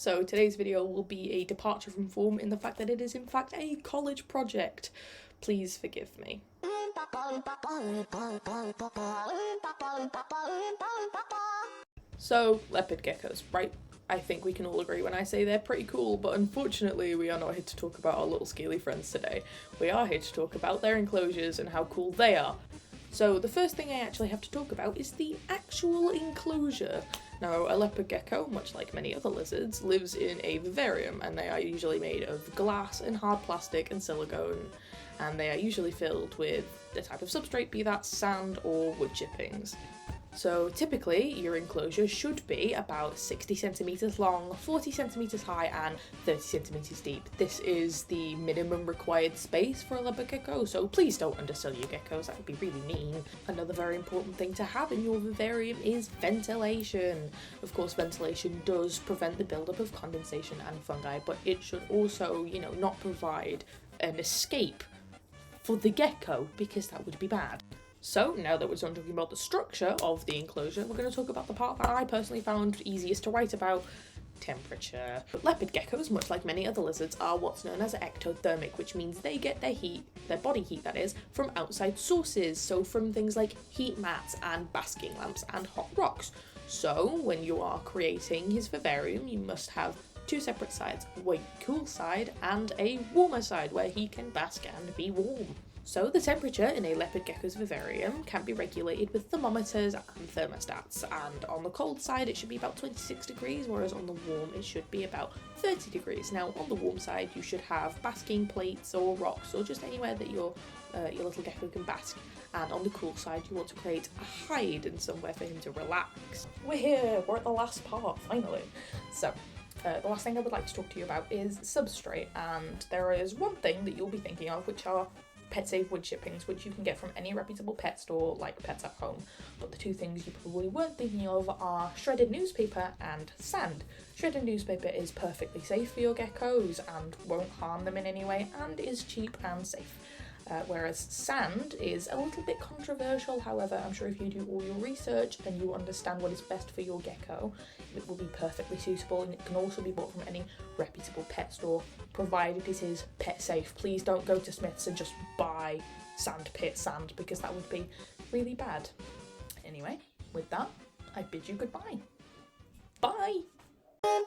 So today's video will be a departure from form in the fact that it is in fact a college project. Please forgive me. So, leopard geckos, right? I think we can all agree when I say they're pretty cool, but unfortunately we are not here to talk about our little scaly friends today. We are here to talk about their enclosures and how cool they are. So the first thing I actually have to talk about is the actual enclosure. Now, a leopard gecko, much like many other lizards, lives in a vivarium, and they are usually made of glass and hard plastic and silicone, and they are usually filled with a type of substrate, be that sand or wood chippings. So typically your enclosure should be about 60 centimetres long, 40 centimetres high and 30 centimetres deep. This is the minimum required space for a leopard gecko, so please don't undersell your geckos, that would be really mean. Another very important thing to have in your vivarium is ventilation. Of course, ventilation does prevent the buildup of condensation and fungi, but it should also, not provide an escape for the gecko, because that would be bad. So, now that we're done talking about the structure of the enclosure, we're going to talk about the part that I personally found easiest to write about: temperature. But leopard geckos, much like many other lizards, are what's known as ectothermic, which means they get their heat, their body heat that is, from outside sources, so from things like heat mats and basking lamps and hot rocks. So, when you are creating his vivarium, you must have two separate sides, a cool side and a warmer side where he can bask and be warm. So the temperature in a leopard gecko's vivarium can be regulated with thermometers and thermostats, and on the cold side it should be about 26 degrees, whereas on the warm it should be about 30 degrees. Now on the warm side you should have basking plates or rocks or just anywhere that your little gecko can bask, and on the cool side you want to create a hide and somewhere for him to relax. We're here, we're at the last part, finally. So the last thing I would like to talk to you about is substrate, and there is one thing that you'll be thinking of, which are pet-safe wood chippings, which you can get from any reputable pet store like Pets at Home. But the two things you probably weren't thinking of are shredded newspaper and sand. Shredded newspaper is perfectly safe for your geckos and won't harm them in any way, and is cheap and safe. Whereas sand is a little bit controversial. However, I'm sure if you do all your research and you understand what is best for your gecko, it will be perfectly suitable, and it can also be bought from any reputable pet store, provided it is pet safe. Please don't go to Smith's and just buy sandpit sand, because that would be really bad. Anyway, with that, I bid you goodbye. Bye! Bye.